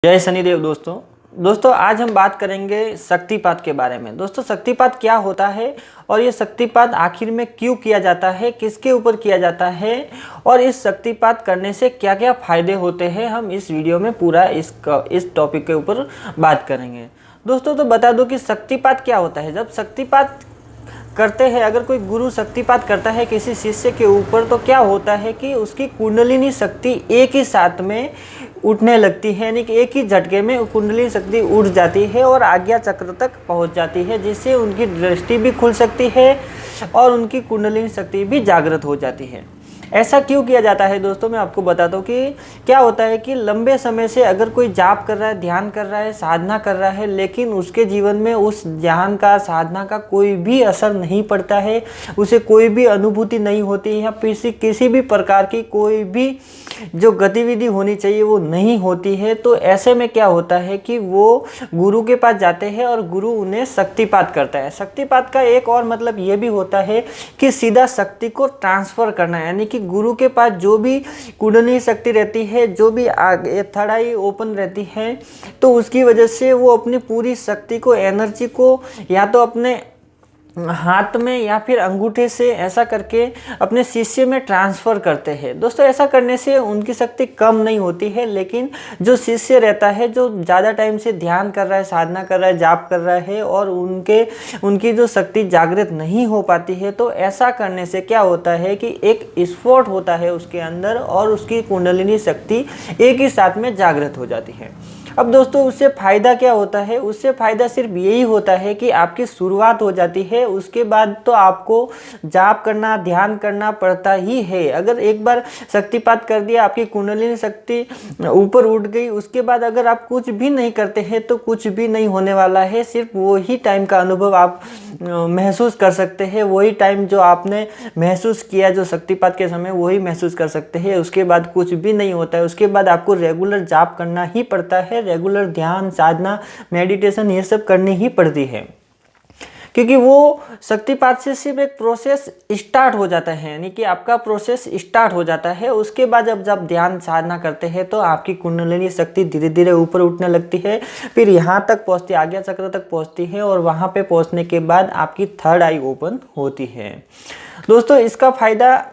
जय शनिदेव। दोस्तों आज हम बात करेंगे शक्तिपात के बारे में। दोस्तों शक्तिपात क्या होता है और ये शक्तिपात आखिर में क्यों किया जाता है, किसके ऊपर किया जाता है और इस शक्तिपात करने से क्या क्या फ़ायदे होते हैं, हम इस वीडियो में पूरा इस टॉपिक के ऊपर बात करेंगे। दोस्तों तो बता दो कि शक्तिपात क्या होता है। जब शक्तिपात करते हैं, अगर कोई गुरु शक्तिपात करता है किसी शिष्य के ऊपर, तो क्या होता है कि उसकी कुंडलिनी शक्ति एक ही साथ में उठने लगती है, यानी कि एक ही झटके में कुंडलिनी शक्ति उठ जाती है और आज्ञा चक्र तक पहुंच जाती है, जिससे उनकी दृष्टि भी खुल सकती है और उनकी कुंडलिनी शक्ति भी जागृत हो जाती है। ऐसा क्यों किया जाता है दोस्तों, मैं आपको बताता हूँ कि क्या होता है कि लंबे समय से अगर कोई जाप कर रहा है, ध्यान कर रहा है, साधना कर रहा है, लेकिन उसके जीवन में उस ध्यान का, साधना का कोई भी असर नहीं पड़ता है, उसे कोई भी अनुभूति नहीं होती है, या किसी भी प्रकार की कोई भी जो गतिविधि होनी चाहिए वो नहीं होती है, तो ऐसे में क्या होता है कि वो गुरु के पास जाते हैं और गुरु उन्हें शक्तिपात करता है। शक्तिपात का एक और मतलब ये भी होता है कि सीधा शक्ति को ट्रांसफ़र करना, यानी कि गुरु के पास जो भी कुंडलिनी शक्ति रहती है, जो भी थर्ड आई ओपन रहती है, तो उसकी वजह से वो अपनी पूरी शक्ति को, एनर्जी को या तो अपने हाथ में या फिर अंगूठे से ऐसा करके अपने शिष्य में ट्रांसफ़र करते हैं। दोस्तों ऐसा करने से उनकी शक्ति कम नहीं होती है, लेकिन जो शिष्य रहता है, जो ज़्यादा टाइम से ध्यान कर रहा है, साधना कर रहा है, जाप कर रहा है और उनकी जो शक्ति जागृत नहीं हो पाती है, तो ऐसा करने से क्या होता है कि एक स्फोट होता है उसके अंदर और उसकी कुंडलिनी शक्ति एक ही साथ में जागृत हो जाती है। अब दोस्तों उससे फ़ायदा क्या होता है, उससे फ़ायदा सिर्फ यही होता है कि आपकी शुरुआत हो जाती है, उसके बाद तो आपको जाप करना, ध्यान करना पड़ता ही है। अगर एक बार शक्तिपात कर दिया, आपकी कुंडलिनी शक्ति ऊपर उठ गई, उसके बाद अगर आप कुछ भी नहीं करते हैं तो कुछ भी नहीं होने वाला है। सिर्फ वही टाइम का अनुभव आप महसूस कर सकते हैं, वही टाइम जो आपने महसूस किया जो शक्तिपात के समय, वही महसूस कर सकते हैं। उसके बाद कुछ भी नहीं होता है। उसके बाद आपको रेगुलर जाप करना ही पड़ता है, रेगुलर ध्यान, साधना, मेडिटेशन ये सब करनी ही पड़ती है, क्योंकि वो शक्तिपात से सिर्फ एक प्रोसेस स्टार्ट हो जाता है, यानी कि आपका प्रोसेस स्टार्ट हो जाता है। उसके बाद जब ध्यान साधना करते हैं तो आपकी कुंडलिनी शक्ति धीरे धीरे ऊपर उठने लगती है, फिर यहाँ तक पहुँचती है, आज्ञा चक्र तक पहुँचती है और वहाँ पे पहुँचने के बाद आपकी थर्ड आई ओपन होती है। दोस्तों इसका फ़ायदा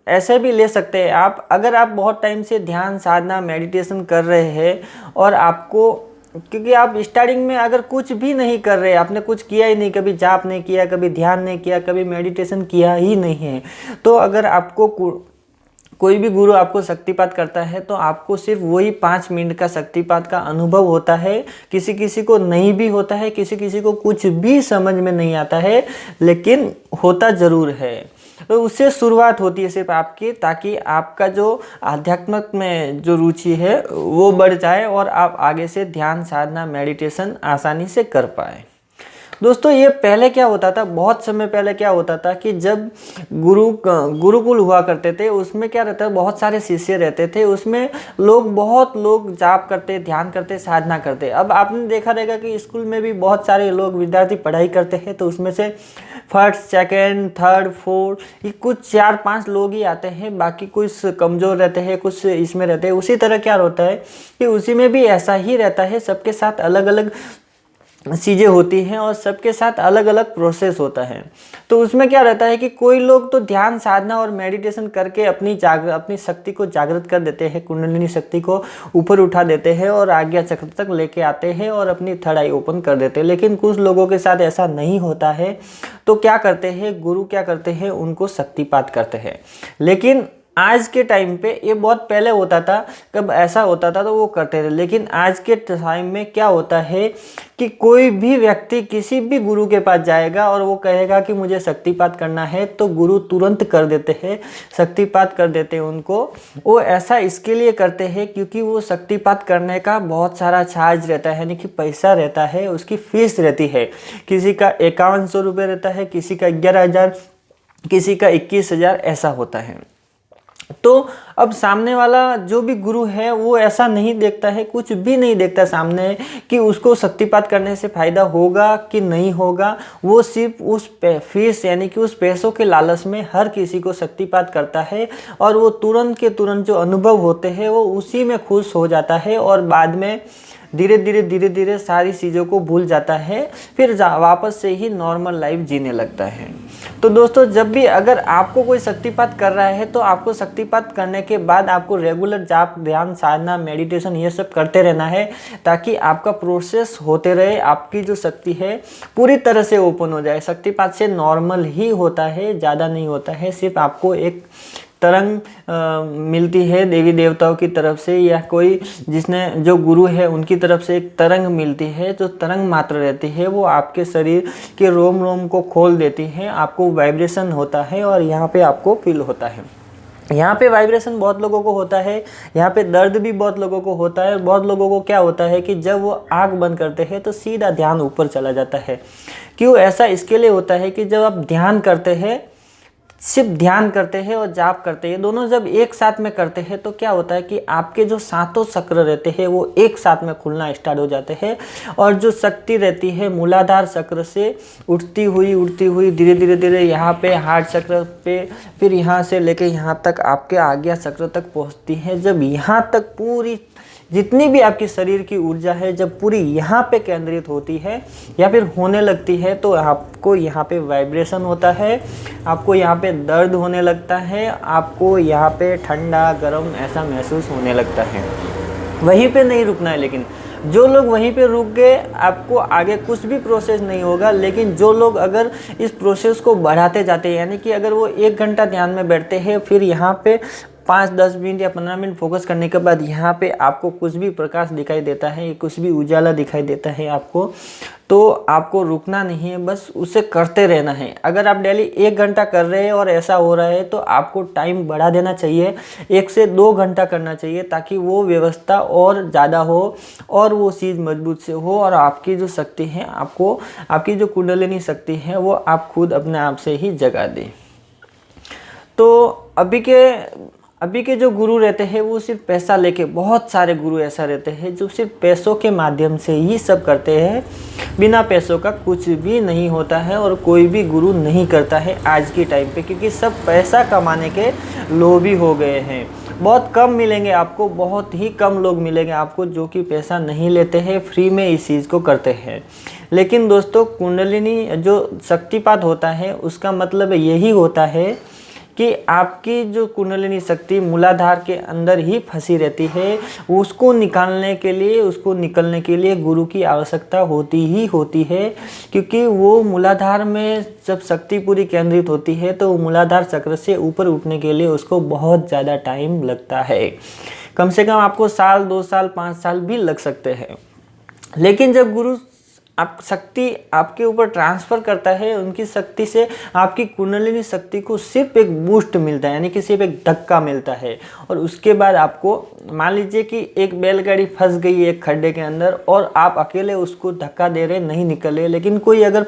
ऐसे भी ले सकते हैं आप, अगर आप बहुत टाइम से ध्यान, साधना, मेडिटेशन कर रहे हैं और आपको, क्योंकि आप स्टार्टिंग में अगर कुछ भी नहीं कर रहे, आपने कुछ किया ही नहीं, कभी जाप नहीं किया, कभी ध्यान नहीं किया, कभी मेडिटेशन किया ही नहीं है, तो अगर आपको कोई भी गुरु आपको शक्तिपात करता है तो आपको सिर्फ वही 5 मिनट का शक्तिपात का अनुभव होता है। किसी किसी को नहीं भी होता है, किसी किसी को कुछ भी समझ में नहीं आता है, लेकिन होता ज़रूर है। तो उससे शुरुआत होती है सिर्फ आपकी, ताकि आपका जो आध्यात्मिक में जो रुचि है वो बढ़ जाए और आप आगे से ध्यान, साधना, मेडिटेशन आसानी से कर पाए। दोस्तों ये पहले क्या होता था, बहुत समय पहले क्या होता था कि जब गुरुकुल हुआ करते थे, उसमें क्या रहता है, बहुत सारे शिष्य रहते थे, उसमें बहुत लोग जाप करते, ध्यान करते, साधना करते। अब आपने देखा रहेगा कि स्कूल में भी बहुत सारे लोग, विद्यार्थी पढ़ाई करते हैं, तो उसमें से फर्स्ट, सेकेंड, थर्ड, फोर्थ, ये कुछ 4-5 लोग ही आते हैं, बाकी कुछ कमज़ोर रहते हैं, कुछ इसमें रहते हैं। उसी तरह क्या होता है कि उसी में भी ऐसा ही रहता है, सबके साथ अलग अलग चीज़ें होती हैं और सबके साथ अलग अलग प्रोसेस होता है। तो उसमें क्या रहता है कि कोई लोग तो ध्यान, साधना और मेडिटेशन करके अपनी शक्ति को जागृत कर देते हैं, कुंडलिनी शक्ति को ऊपर उठा देते हैं और आज्ञा चक्र तक लेके आते हैं और अपनी थर्ड आई ओपन कर देते हैं। लेकिन कुछ लोगों के साथ ऐसा नहीं होता है, तो क्या करते हैं गुरु, क्या करते हैं, उनको शक्तिपात करते हैं। लेकिन आज के टाइम पे, ये बहुत पहले होता था, कब ऐसा होता था तो वो करते थे, लेकिन आज के टाइम में क्या होता है कि कोई भी व्यक्ति किसी भी गुरु के पास जाएगा और वो कहेगा कि मुझे शक्तिपात करना है, तो गुरु तुरंत कर देते हैं, शक्तिपात कर देते हैं उनको। वो ऐसा इसके लिए करते हैं क्योंकि वो शक्तिपात करने का बहुत सारा चार्ज रहता है, यानी कि पैसा रहता है, उसकी फीस रहती है। किसी का 5100 रुपये रहता है, किसी का 11,000, किसी का 21,000, ऐसा होता है। तो अब सामने वाला जो भी गुरु है वो ऐसा नहीं देखता है, कुछ भी नहीं देखता सामने कि उसको शक्तिपात करने से फायदा होगा कि नहीं होगा। वो सिर्फ उस फीस यानी कि उस पैसों के लालच में हर किसी को शक्तिपात करता है और वो तुरंत के तुरंत जो अनुभव होते हैं वो उसी में खुश हो जाता है और बाद में धीरे धीरे सारी चीज़ों को भूल जाता है, फिर वापस से ही नॉर्मल लाइफ जीने लगता है। तो दोस्तों, जब भी अगर आपको कोई शक्तिपात कर रहा है तो आपको शक्तिपात करने के बाद आपको रेगुलर जाप, ध्यान, साधना, मेडिटेशन ये सब करते रहना है ताकि आपका प्रोसेस होते रहे, आपकी जो शक्ति है पूरी तरह से ओपन हो जाए। शक्तिपात से नॉर्मल ही होता है, ज़्यादा नहीं होता है। सिर्फ आपको एक तरंग मिलती है देवी देवताओं की तरफ से या कोई जिसने जो गुरु है उनकी तरफ से एक तरंग मिलती है, जो तरंग मात्र रहती है वो आपके शरीर के रोम रोम को खोल देती है, आपको वाइब्रेशन होता है और यहाँ पे आपको फील होता है। यहाँ पे वाइब्रेशन बहुत लोगों को होता है, यहाँ पे दर्द भी बहुत लोगों को होता है। बहुत लोगों को क्या होता है कि जब वो आँख बंद करते हैं तो सीधा ध्यान ऊपर चला जाता है। क्यों ऐसा? इसके लिए होता है कि जब आप ध्यान करते हैं, सिर्फ ध्यान करते हैं और जाप करते हैं, दोनों जब एक साथ में करते हैं तो क्या होता है कि आपके जो सातों चक्र रहते हैं वो एक साथ में खुलना स्टार्ट हो जाते हैं और जो शक्ति रहती है मूलाधार चक्र से उठती हुई धीरे धीरे यहाँ पे हार्ट चक्र पे, फिर यहाँ से लेके यहाँ तक आपके आज्ञा चक्र तक पहुँचती है। जब यहाँ तक पूरी जितनी भी आपकी शरीर की ऊर्जा है जब पूरी यहाँ पे केंद्रित होती है या फिर होने लगती है तो आपको यहाँ पे वाइब्रेशन होता है, आपको यहाँ पे दर्द होने लगता है, आपको यहाँ पे ठंडा गर्म ऐसा महसूस होने लगता है। वहीं पे नहीं रुकना है, लेकिन जो लोग वहीं पे रुक गए आपको आगे कुछ भी प्रोसेस नहीं होगा। लेकिन जो लोग अगर इस प्रोसेस को बढ़ाते जाते हैं, यानी कि अगर वो 1 घंटा ध्यान में बैठते हैं, फिर यहाँ पे 5-10 मिनट या 15 मिनट फोकस करने के बाद यहाँ पे आपको कुछ भी प्रकाश दिखाई देता है, कुछ भी उजाला दिखाई देता है आपको, तो आपको रुकना नहीं है, बस उसे करते रहना है। अगर आप डेली 1 घंटा कर रहे हैं और ऐसा हो रहा है तो आपको टाइम बढ़ा देना चाहिए, 1 से 2 घंटा करना चाहिए ताकि वो व्यवस्था और ज़्यादा हो और वो चीज़ मजबूत से हो और आपकी जो शक्ति है, आपको आपकी जो कुंडलिनी शक्ति है वो आप खुद अपने आप से ही जगा दें। तो अभी के जो गुरु रहते हैं वो सिर्फ पैसा लेके, बहुत सारे गुरु ऐसा रहते हैं जो सिर्फ पैसों के माध्यम से ही सब करते हैं, बिना पैसों का कुछ भी नहीं होता है और कोई भी गुरु नहीं करता है आज की टाइम पे, क्योंकि सब पैसा कमाने के लोभी हो गए हैं। बहुत कम मिलेंगे आपको, बहुत ही कम लोग मिलेंगे आपको जो कि पैसा नहीं लेते हैं, फ्री में इस चीज़ को करते हैं। लेकिन दोस्तों, कुंडलिनी जो शक्तिपात होता है उसका मतलब यही होता है कि आपकी जो कुंडलिनी शक्ति मूलाधार के अंदर ही फंसी रहती है, उसको निकालने के लिए गुरु की आवश्यकता होती है, क्योंकि वो मूलाधार में जब शक्ति पूरी केंद्रित होती है तो मूलाधार चक्र से ऊपर उठने के लिए उसको बहुत ज़्यादा टाइम लगता है। कम से कम आपको 1 साल, 2 साल, 5 साल भी लग सकते हैं। लेकिन जब गुरु आप शक्ति आपके ऊपर ट्रांसफ़र करता है, उनकी शक्ति से आपकी कुंडलिनी शक्ति को सिर्फ एक बूस्ट मिलता है, यानी कि सिर्फ एक धक्का मिलता है। और उसके बाद आपको मान लीजिए कि एक बैलगाड़ी फंस गई है एक खड्डे के अंदर और आप अकेले उसको धक्का दे रहे, नहीं निकल रहे, लेकिन कोई अगर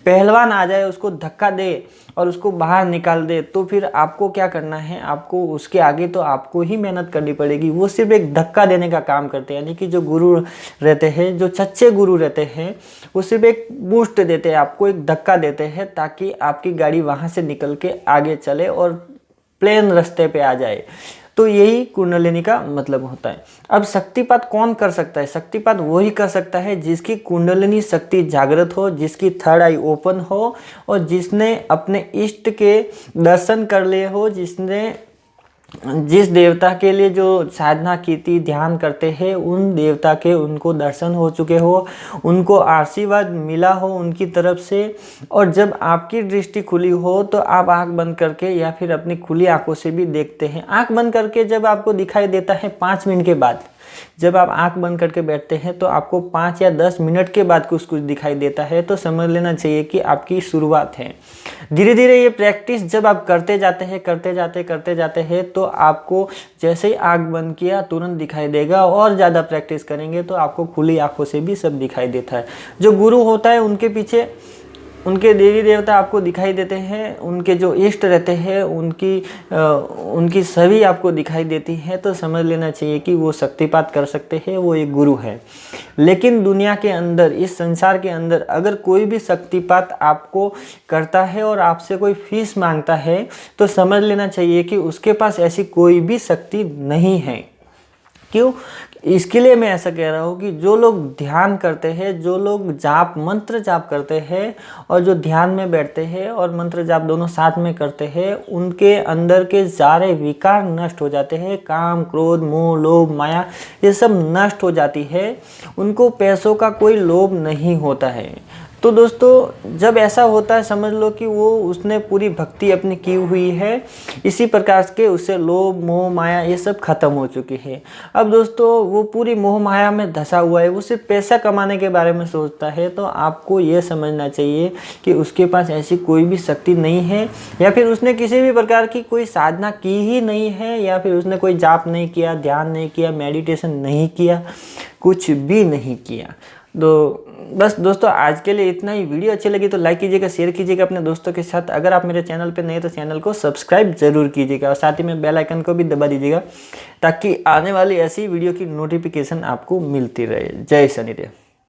पहलवान आ जाए उसको धक्का दे और उसको बाहर निकाल दे, तो फिर आपको क्या करना है, आपको उसके आगे तो आपको ही मेहनत करनी पड़ेगी। वो सिर्फ एक धक्का देने का काम करते हैं, यानी कि जो गुरु रहते हैं, जो सच्चे गुरु रहते हैं, वो सिर्फ एक बूस्ट देते हैं, आपको एक धक्का देते हैं ताकि आपकी गाड़ी वहाँ से निकल के आगे चले और प्लेन रास्ते पे आ जाए। तो यही कुंडलिनी का मतलब होता है। अब शक्तिपात कौन कर सकता है? शक्तिपात वही कर सकता है जिसकी कुंडलिनी शक्ति जागृत हो, जिसकी थर्ड आई ओपन हो और जिसने अपने इष्ट के दर्शन कर लिए हो, जिसने जिस देवता के लिए जो साधना की थी, ध्यान करते हैं, उन देवता के उनको दर्शन हो चुके हो, उनको आशीर्वाद मिला हो उनकी तरफ से। और जब आपकी दृष्टि खुली हो तो आप आंख बंद करके या फिर अपनी खुली आंखों से भी देखते हैं। आंख बंद करके जब आपको दिखाई देता है 5 मिनट के बाद, जब आप आंख बंद करके बैठते हैं तो आपको 5 या 10 मिनट के बाद कुछ दिखाई देता है, तो समझ लेना चाहिए कि आपकी शुरुआत है। धीरे धीरे ये प्रैक्टिस जब आप करते जाते हैं तो आपको जैसे ही आंख बंद किया तुरंत दिखाई देगा, और ज़्यादा प्रैक्टिस करेंगे तो आपको खुली आंखों से भी सब दिखाई देता है। जो गुरु होता है उनके पीछे उनके देवी देवता आपको दिखाई देते हैं, उनके जो इष्ट रहते हैं उनकी सभी आपको दिखाई देती हैं, तो समझ लेना चाहिए कि वो शक्तिपात कर सकते हैं, वो एक गुरु है। लेकिन दुनिया के अंदर, इस संसार के अंदर अगर कोई भी शक्तिपात आपको करता है और आपसे कोई फीस मांगता है तो समझ लेना चाहिए कि उसके पास ऐसी कोई भी शक्ति नहीं है। क्यों? इसके लिए मैं ऐसा कह रहा हूँ कि जो लोग ध्यान करते हैं, जो लोग मंत्र जाप करते हैं और जो ध्यान में बैठते हैं और मंत्र जाप दोनों साथ में करते हैं, उनके अंदर के सारे विकार नष्ट हो जाते हैं। काम, क्रोध, मोह, लोभ, माया ये सब नष्ट हो जाती है। उनको पैसों का कोई लोभ नहीं होता है। तो दोस्तों जब ऐसा होता है समझ लो कि उसने पूरी भक्ति अपनी की हुई है, इसी प्रकार के उससे लोभ, मोह, माया ये सब खत्म हो चुकी है। अब दोस्तों वो पूरी मोह माया में धंसा हुआ है, वो सिर्फ पैसा कमाने के बारे में सोचता है। तो आपको ये समझना चाहिए कि उसके पास ऐसी कोई भी शक्ति नहीं है, या फिर उसने किसी भी प्रकार की कोई साधना की ही नहीं है, या फिर उसने कोई जाप नहीं किया, ध्यान नहीं किया, मेडिटेशन नहीं किया, कुछ भी नहीं किया। तो बस दोस्तों आज के लिए इतना ही। वीडियो अच्छी लगी तो लाइक कीजिएगा, शेयर कीजिएगा अपने दोस्तों के साथ। अगर आप मेरे चैनल पे नए हैं तो चैनल को सब्सक्राइब जरूर कीजिएगा और साथ ही में बेल आइकन को भी दबा दीजिएगा ताकि आने वाली ऐसी वीडियो की नोटिफिकेशन आपको मिलती रहे। जय शनिदेव।